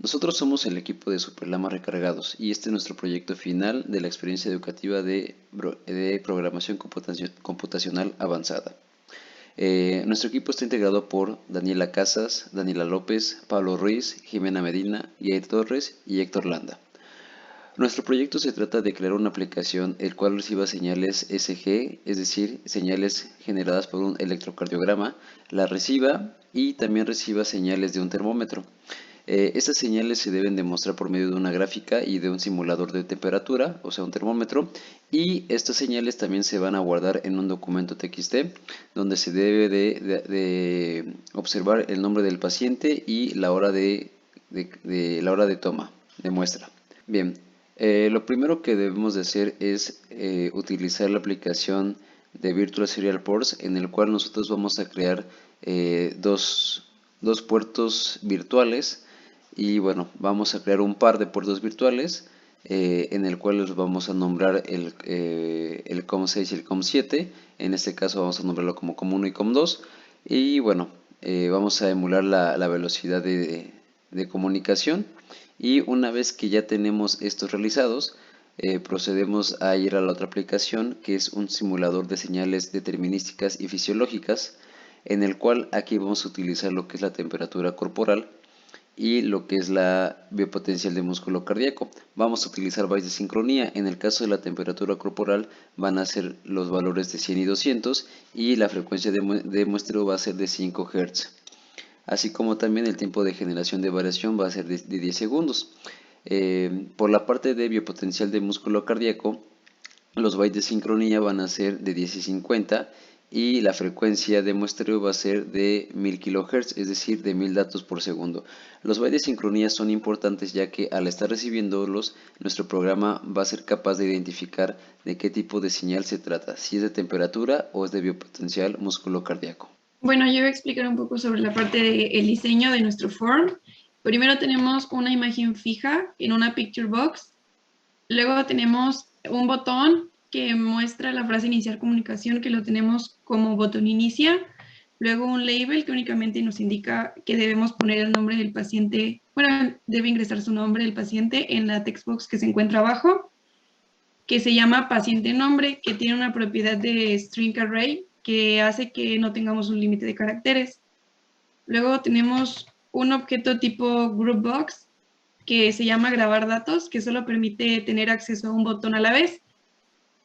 Nosotros somos el equipo de Superlama Recargados y este es nuestro proyecto final de la experiencia educativa de programación computacional avanzada. Nuestro equipo está integrado por Daniela Casas, Daniela López, Pablo Ruiz, Jimena Medina, Yair Torres y Héctor Landa. Nuestro proyecto se trata de crear una aplicación el cual reciba señales SG, es decir, señales generadas por un electrocardiograma, la reciba y también reciba señales de un termómetro. Estas señales se deben demostrar por medio de una gráfica y de un simulador de temperatura, o sea, un termómetro, y estas señales también se van a guardar en un documento TXT, donde se debe de observar el nombre del paciente y la hora la hora de toma de muestra. Bien, lo primero que debemos de hacer es utilizar la aplicación de Virtual Serial Ports, en el cual nosotros vamos a crear dos puertos virtuales y bueno, vamos a crear un par de puertos virtuales en el cual los vamos a nombrar el COM6 y el COM7. En este caso vamos a nombrarlo como COM1 y COM2 y bueno, vamos a emular la velocidad de comunicación. Y una vez que ya tenemos estos realizados, procedemos a ir a la otra aplicación, que es un simulador de señales determinísticas y fisiológicas, en el cual aquí vamos a utilizar lo que es la temperatura corporal y lo que es la biopotencial de músculo cardíaco. Vamos a utilizar bytes de sincronía. En el caso de la temperatura corporal van a ser los valores de 100 y 200 y la frecuencia de muestreo va a ser de 5 Hz. Así como también el tiempo de generación de variación va a ser de 10 segundos. Por la parte de biopotencial de músculo cardíaco, los bytes de sincronía van a ser de 10 y 50 y la frecuencia de muestreo va a ser de 1000 kHz, es decir, de 1000 datos por segundo. Los bytes de sincronía son importantes ya que al estar recibiéndolos, nuestro programa va a ser capaz de identificar de qué tipo de señal se trata, si es de temperatura o es de biopotencial músculo cardíaco. Bueno, yo voy a explicar un poco sobre la parte del diseño de nuestro form. Primero tenemos una imagen fija en una picture box. Luego tenemos un botón que muestra la frase iniciar comunicación, que lo tenemos como botón inicia. Luego un label que únicamente nos indica que debemos poner el nombre del paciente. Bueno, debe ingresar su nombre del paciente en la text box que se encuentra abajo, que se llama paciente nombre, que tiene una propiedad de string array que hace que no tengamos un límite de caracteres. Luego tenemos un objeto tipo group box que se llama grabar datos, que solo permite tener acceso a un botón a la vez.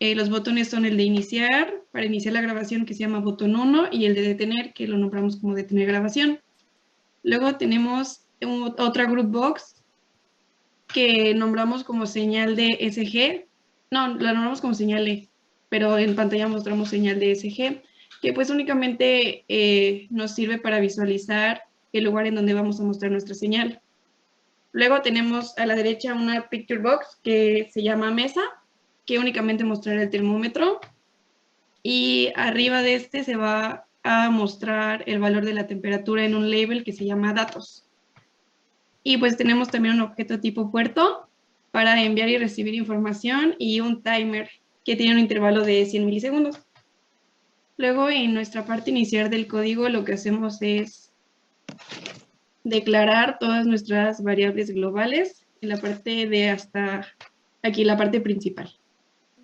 Los botones son el de iniciar, para iniciar la grabación, que se llama botón 1, y el de detener, que lo nombramos como detener grabación. Luego tenemos otra group box que nombramos como señal de SG. No, la nombramos como señal E, pero en pantalla mostramos señal de SG, que pues únicamente nos sirve para visualizar el lugar en donde vamos a mostrar nuestra señal. Luego tenemos a la derecha una picture box que se llama mesa, que únicamente mostrará el termómetro. Y arriba de este se va a mostrar el valor de la temperatura en un label que se llama datos. Y pues tenemos también un objeto tipo puerto para enviar y recibir información y un timer que tiene un intervalo de 100 milisegundos. Luego en nuestra parte inicial del código lo que hacemos es declarar todas nuestras variables globales en la parte de hasta aquí, la parte principal.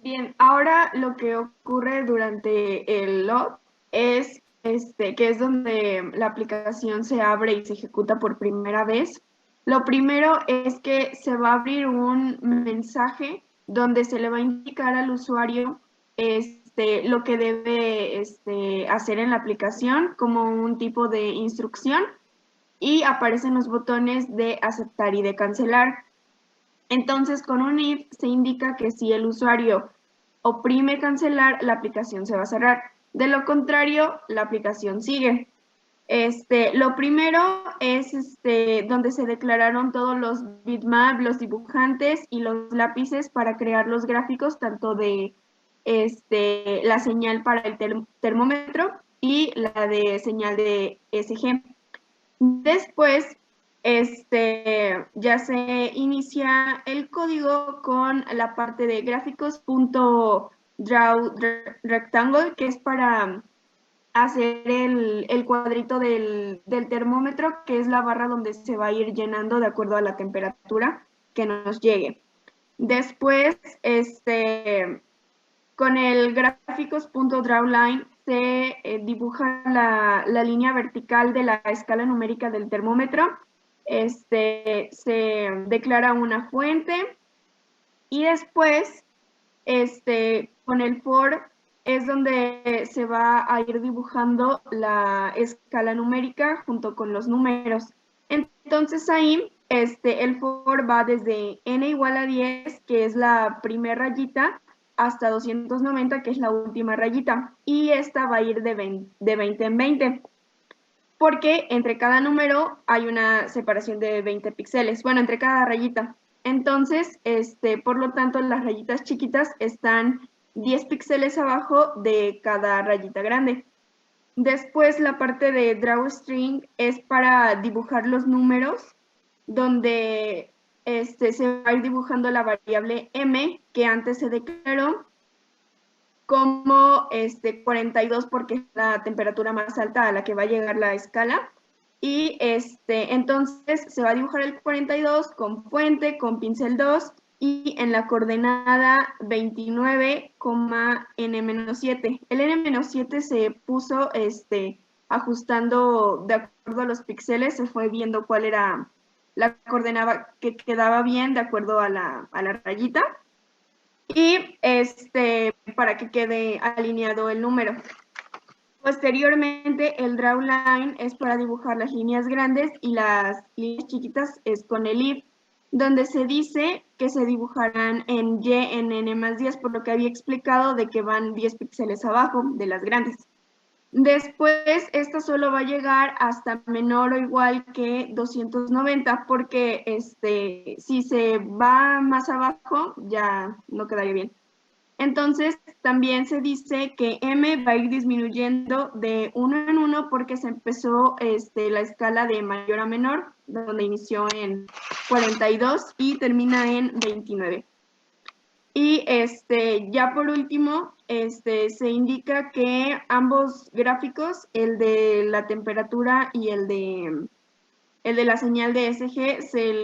Bien, ahora lo que ocurre durante el load es que es donde la aplicación se abre y se ejecuta por primera vez. Lo primero es que se va a abrir un mensaje donde se le va a indicar al usuario lo que debe hacer en la aplicación como un tipo de instrucción, y aparecen los botones de aceptar y de cancelar. Entonces, con un if se indica que si el usuario oprime cancelar, la aplicación se va a cerrar. De lo contrario, la aplicación sigue. Lo primero es donde se declararon todos los bitmaps, los dibujantes y los lápices para crear los gráficos, tanto de la señal para el termómetro y la de señal de SG. Después, ya se inicia el código con la parte de gráficos.drawRectangle, que es para hacer el cuadrito del termómetro, que es la barra donde se va a ir llenando de acuerdo a la temperatura que nos llegue. Después, con el gráficos.drawline se dibuja la línea vertical de la escala numérica del termómetro, se declara una fuente y después con el for es donde se va a ir dibujando la escala numérica junto con los números. Entonces ahí el for va desde n igual a 10, que es la primera rayita, hasta 290, que es la última rayita. Y esta va a ir de 20 en 20, porque entre cada número hay una separación de 20 píxeles. Bueno, entre cada rayita. Entonces, por lo tanto, las rayitas chiquitas están 10 píxeles abajo de cada rayita grande. Después, la parte de drawString es para dibujar los números, donde se va a ir dibujando la variable m, que antes se declaró como 42, porque es la temperatura más alta a la que va a llegar la escala. Y entonces se va a dibujar el 42 con fuente, con pincel 2 y en la coordenada 29,n-7. El n-7 se puso ajustando de acuerdo a los píxeles, se fue viendo cuál era la coordenada que quedaba bien de acuerdo a la rayita. Y para que quede alineado el número. Posteriormente, el drawline es para dibujar las líneas grandes y las líneas chiquitas es con el if, donde se dice que se dibujarán en y en n+10, por lo que había explicado de que van 10 píxeles abajo de las grandes. Después, esto solo va a llegar hasta menor o igual que 290, porque si se va más abajo, ya no quedaría bien. Entonces, también se dice que m va a ir disminuyendo de 1 en 1 porque se empezó la escala de mayor a menor, donde inició en 42 y termina en 29. Y ya por último, se indica que ambos gráficos, el de la temperatura y el de la señal de SG, se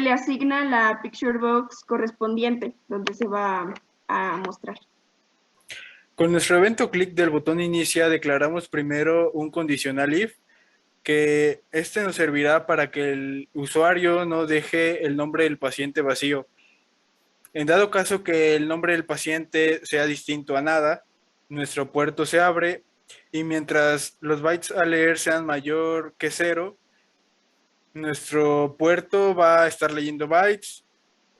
le asigna la picture box correspondiente, donde se va a mostrar. Con nuestro evento clic del botón inicia, declaramos primero un condicional if, que nos servirá para que el usuario no deje el nombre del paciente vacío. En dado caso que el nombre del paciente sea distinto a nada, nuestro puerto se abre y mientras los bytes a leer sean mayor que 0, nuestro puerto va a estar leyendo bytes,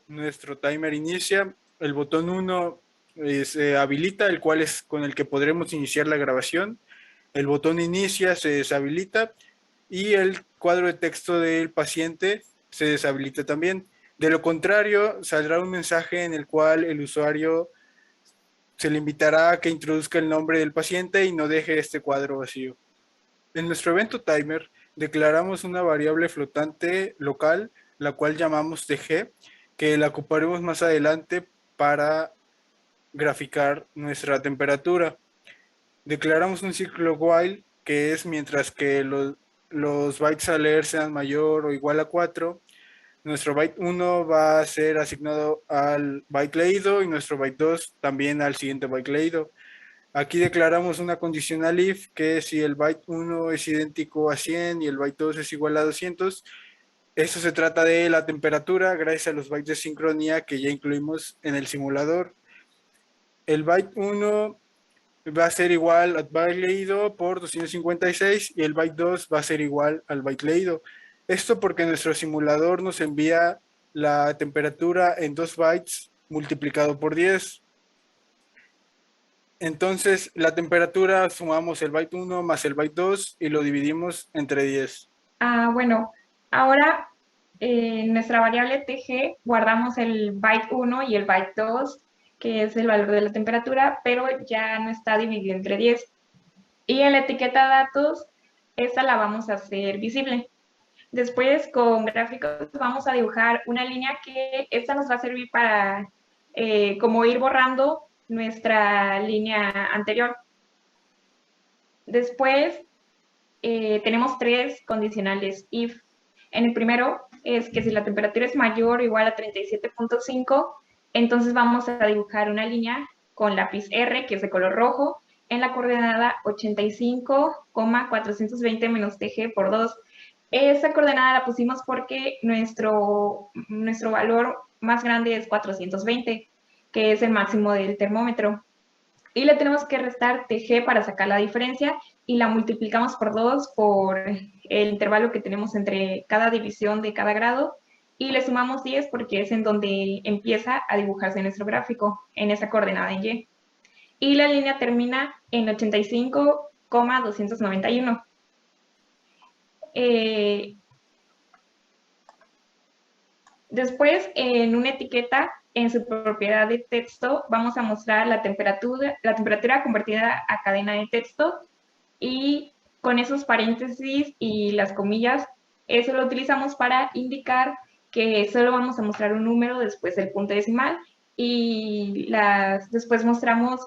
nuestro timer inicia, el botón 1 se habilita, el cual es con el que podremos iniciar la grabación, el botón inicia se deshabilita y el cuadro de texto del paciente se deshabilita también. De lo contrario, saldrá un mensaje en el cual el usuario se le invitará a que introduzca el nombre del paciente y no deje este cuadro vacío. En nuestro evento timer declaramos una variable flotante local, la cual llamamos tg, que la ocuparemos más adelante para graficar nuestra temperatura. Declaramos un ciclo while, que es mientras que los bytes a leer sean mayor o igual a 4, nuestro byte 1 va a ser asignado al byte leído y nuestro byte 2 también al siguiente byte leído. Aquí declaramos una condicional if, que si el byte 1 es idéntico a 100 y el byte 2 es igual a 200, esto se trata de la temperatura gracias a los bytes de sincronía que ya incluimos en el simulador. El byte 1 va a ser igual al byte leído por 256 y el byte 2 va a ser igual al byte leído. Esto porque nuestro simulador nos envía la temperatura en 2 bytes multiplicado por 10. Entonces, la temperatura sumamos el byte 1 más el byte 2 y lo dividimos entre 10. Bueno, ahora en nuestra variable tg guardamos el byte 1 y el byte 2, que es el valor de la temperatura, pero ya no está dividido entre 10. Y en la etiqueta datos, esta la vamos a hacer visible. Después, con gráficos, vamos a dibujar una línea que esta nos va a servir para como ir borrando nuestra línea anterior. Después tenemos 3 condicionales if. En el primero es que si la temperatura es mayor o igual a 37.5, entonces vamos a dibujar una línea con lápiz R, que es de color rojo, en la coordenada 85,420 menos TG por 2. Esa coordenada la pusimos porque nuestro valor más grande es 420, que es el máximo del termómetro. Y le tenemos que restar TG para sacar la diferencia y la multiplicamos por 2 por el intervalo que tenemos entre cada división de cada grado y le sumamos 10 porque es en donde empieza a dibujarse nuestro gráfico, en esa coordenada en Y. Y la línea termina en 85,291. Después, en una etiqueta, en su propiedad de texto, vamos a mostrar la temperatura convertida a cadena de texto y con esos paréntesis y las comillas, eso lo utilizamos para indicar que solo vamos a mostrar un número después del punto decimal y después mostramos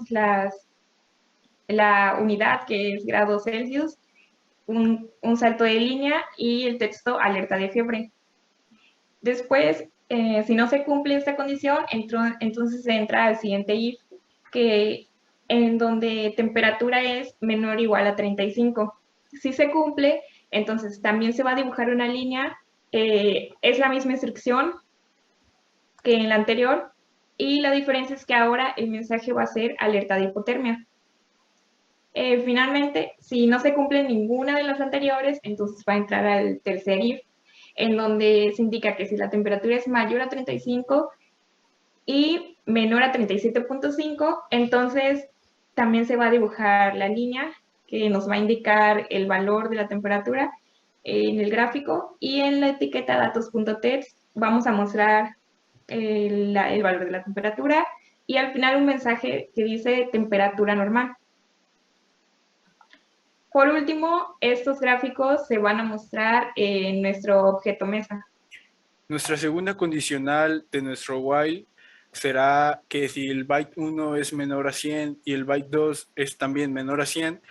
la unidad, que es grados Celsius, un salto de línea y el texto alerta de fiebre. Después, si no se cumple esta condición, entonces se entra al siguiente if, en donde temperatura es menor o igual a 35. Si se cumple, entonces también se va a dibujar una línea, es la misma instrucción que en la anterior, y la diferencia es que ahora el mensaje va a ser alerta de hipotermia. Finalmente, si no se cumple ninguna de las anteriores, entonces va a entrar al tercer if, en donde se indica que si la temperatura es mayor a 35 y menor a 37.5, entonces también se va a dibujar la línea que nos va a indicar el valor de la temperatura en el gráfico, y en la etiqueta datos.text vamos a mostrar el valor de la temperatura y al final un mensaje que dice temperatura normal. Por último, estos gráficos se van a mostrar en nuestro objeto mesa. Nuestra segunda condicional de nuestro while será que si el byte 1 es menor a 100 y el byte 2 es también menor a 100,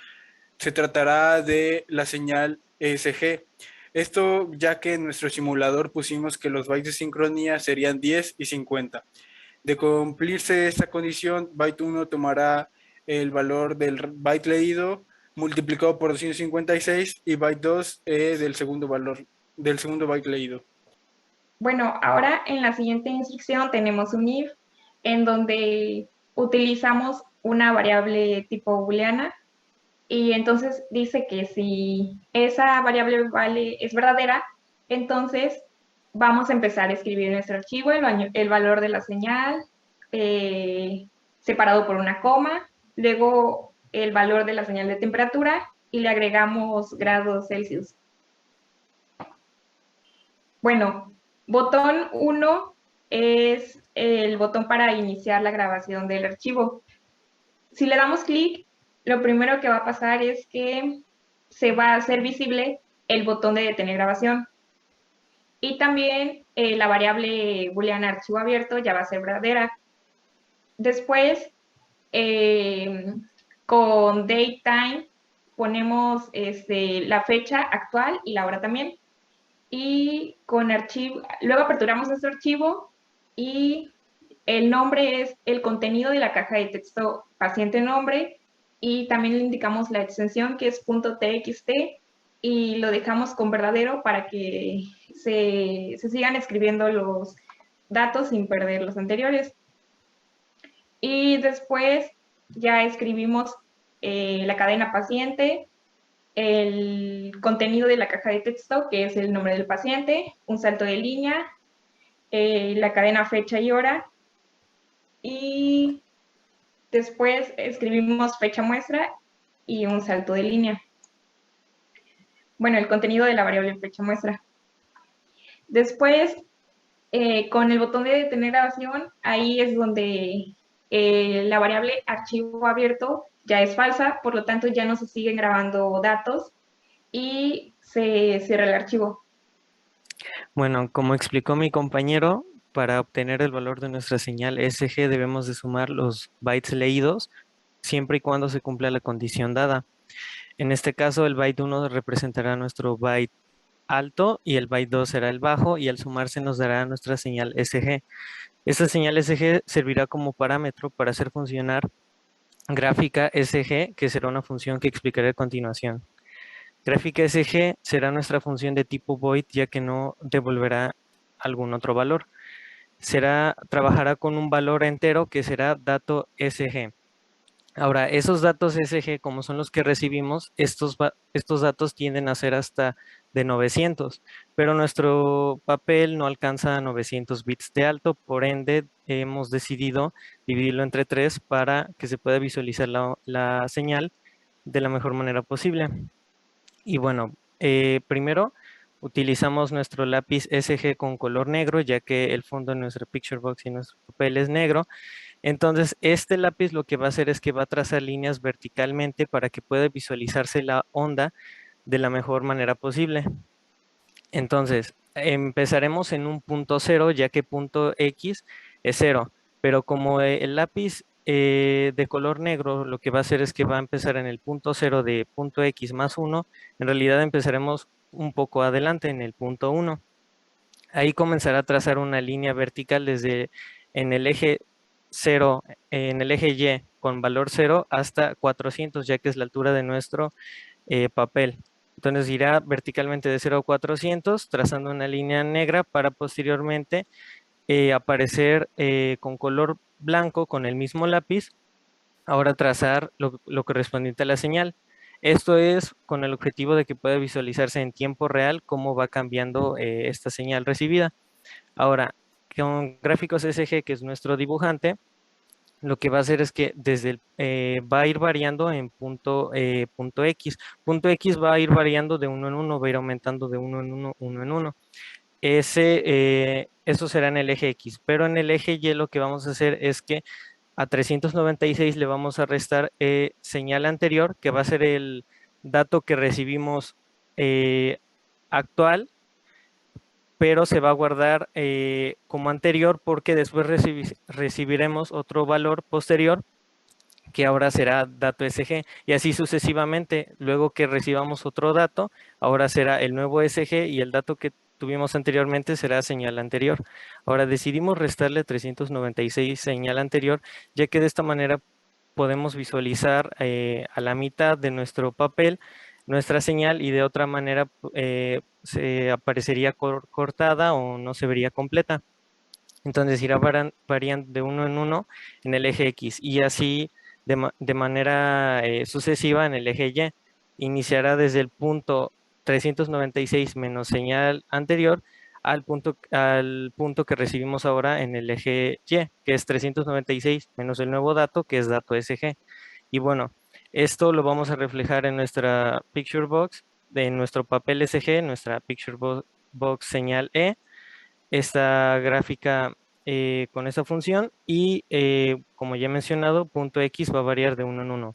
se tratará de la señal ESG. Esto ya que en nuestro simulador pusimos que los bytes de sincronía serían 10 y 50. De cumplirse esta condición, byte 1 tomará el valor del byte leído multiplicado por 256 y byte 2 del segundo byte leído. Bueno, ahora en la siguiente instrucción tenemos un if en donde utilizamos una variable tipo booleana, y entonces dice que si esa variable es verdadera, entonces vamos a empezar a escribir nuestro archivo, el valor de la señal separado por una coma, luego el valor de la señal de temperatura y le agregamos grados Celsius. Bueno, botón 1 es el botón para iniciar la grabación del archivo. Si le damos clic, lo primero que va a pasar es que se va a hacer visible el botón de detener grabación. Y también la variable booleana archivo abierto ya va a ser verdadera. Después, con datetime ponemos la fecha actual y la hora también. Y con archivo, luego aperturamos nuestro archivo y el nombre es el contenido de la caja de texto paciente nombre, y también le indicamos la extensión que es .txt y lo dejamos con verdadero para que se sigan escribiendo los datos sin perder los anteriores. Y después ya escribimos la cadena paciente, el contenido de la caja de texto, que es el nombre del paciente, un salto de línea, la cadena fecha y hora, y después escribimos fecha muestra y un salto de línea. Bueno, el contenido de la variable fecha muestra. Después, con el botón de detener grabación, ahí es donde la variable archivo abierto ya es falsa, por lo tanto ya no se siguen grabando datos y se cierra el archivo. Bueno, como explicó mi compañero, para obtener el valor de nuestra señal SG debemos de sumar los bytes leídos siempre y cuando se cumpla la condición dada. En este caso, el byte 1 representará nuestro byte alto y el byte 2 será el bajo, y al sumarse nos dará nuestra señal SG. Esta señal SG servirá como parámetro para hacer funcionar gráfica SG, que será una función que explicaré a continuación. Gráfica SG será nuestra función de tipo void, ya que no devolverá algún otro valor. Trabajará con un valor entero que será dato SG. Ahora, esos datos SG, como son los que recibimos, estos datos tienden a ser hasta de 900, pero nuestro papel no alcanza 900 bits de alto, por ende hemos decidido dividirlo entre 3 para que se pueda visualizar la señal de la mejor manera posible. Y bueno, primero utilizamos nuestro lápiz SG con color negro, ya que el fondo de nuestra picture box y nuestro papel es negro. Entonces, este lápiz lo que va a hacer es que va a trazar líneas verticalmente para que pueda visualizarse la onda de la mejor manera posible. Entonces, empezaremos en un punto 0, ya que punto X es 0, pero como el lápiz de color negro lo que va a hacer es que va a empezar en el punto 0 de punto X más 1, en realidad empezaremos un poco adelante en el punto 1. Ahí comenzará a trazar una línea vertical desde en el eje 0, en el eje Y con valor 0 hasta 400, ya que es la altura de nuestro papel. Entonces irá verticalmente de 0 a 400, trazando una línea negra para posteriormente aparecer con color blanco con el mismo lápiz. Ahora trazar lo correspondiente a la señal. Esto es con el objetivo de que pueda visualizarse en tiempo real cómo va cambiando esta señal recibida. Ahora, con gráficos SG, que es nuestro dibujante, lo que va a hacer es que va a ir variando en punto X. Punto X va a ir variando de 1 en 1, va a ir aumentando de 1 en 1, 1 en 1. Eso será en el eje X, pero en el eje Y lo que vamos a hacer es que a 396 le vamos a restar señal anterior, que va a ser el dato que recibimos actual, pero se va a guardar como anterior porque después recibiremos otro valor posterior que ahora será dato SG, y así sucesivamente. Luego que recibamos otro dato, ahora será el nuevo SG, y el dato que tuvimos anteriormente será señal anterior. Ahora decidimos restarle 396 señal anterior, ya que de esta manera podemos visualizar a la mitad de nuestro papel nuestra señal, y de otra manera se aparecería cortada o no se vería completa. Entonces irá variando de 1 en 1 en el eje X, y así de manera sucesiva en el eje Y. Iniciará desde el punto 396 menos señal anterior al punto que recibimos ahora en el eje Y, que es 396 menos el nuevo dato, que es dato SG. Y bueno, esto lo vamos a reflejar en nuestra picture box, en nuestro papel SG, nuestra picture box señal E, esta gráfica con esta función, y como ya he mencionado, punto X va a variar de 1 en 1.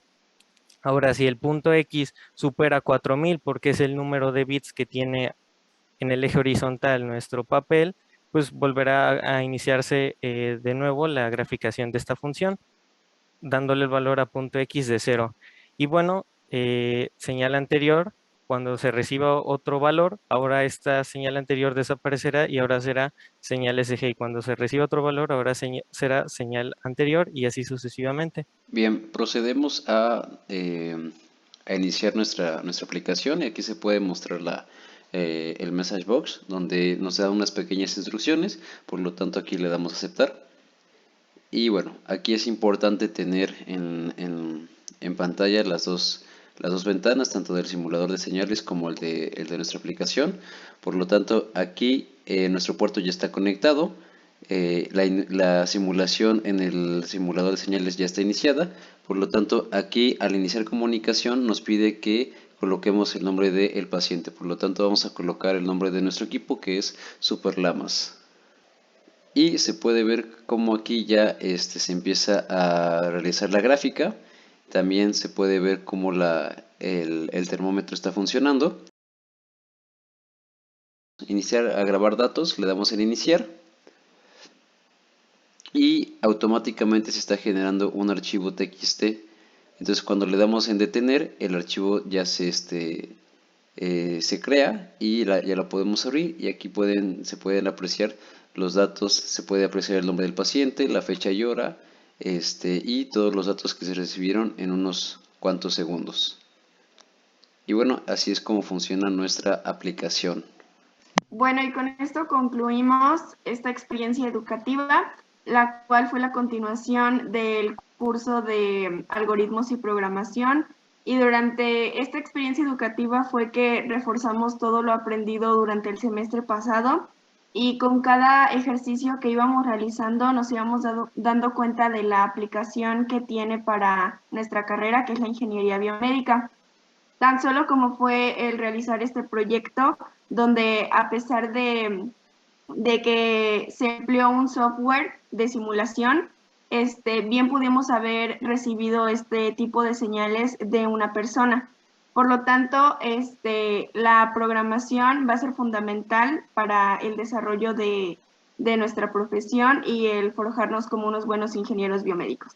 Ahora, si el punto X supera 4000, porque es el número de bits que tiene en el eje horizontal nuestro papel, pues volverá a iniciarse de nuevo la graficación de esta función, dándole el valor a punto X de 0. Y bueno, señal anterior, cuando se reciba otro valor, ahora esta señal anterior desaparecerá y ahora será señal SG. Y cuando se reciba otro valor, ahora será señal anterior, y así sucesivamente. Bien, procedemos a iniciar nuestra aplicación, y aquí se puede mostrar el message box, donde nos da unas pequeñas instrucciones. Por lo tanto, aquí le damos a aceptar. Y bueno, aquí es importante tener en pantalla las dos ventanas, tanto del simulador de señales como el de nuestra aplicación. Por lo tanto, aquí nuestro puerto ya está conectado. La simulación en el simulador de señales ya está iniciada. Por lo tanto, aquí al iniciar comunicación nos pide que coloquemos el nombre del paciente. Por lo tanto, vamos a colocar el nombre de nuestro equipo, que es Superlamas. Y se puede ver cómo aquí ya se empieza a realizar la gráfica. También se puede ver cómo el termómetro está funcionando. Iniciar a grabar datos, le damos en iniciar. Y automáticamente se está generando un archivo TXT Entonces cuando le damos en detener, el archivo ya se crea y ya lo podemos abrir, y aquí se pueden apreciar los datos, se puede apreciar el nombre del paciente, la fecha y hora, y todos los datos que se recibieron en unos cuantos segundos. Y bueno, así es como funciona nuestra aplicación. Bueno, y con esto concluimos esta experiencia educativa, la cual fue la continuación del curso de algoritmos y programación. Y durante esta experiencia educativa fue que reforzamos todo lo aprendido durante el semestre pasado, y con cada ejercicio que íbamos realizando nos íbamos dando cuenta de la aplicación que tiene para nuestra carrera, que es la ingeniería biomédica. Tan solo como fue el realizar este proyecto, donde a pesar de que se empleó un software de simulación, bien pudimos haber recibido este tipo de señales de una persona. Por lo tanto, la programación va a ser fundamental para el desarrollo de nuestra profesión y el forjarnos como unos buenos ingenieros biomédicos.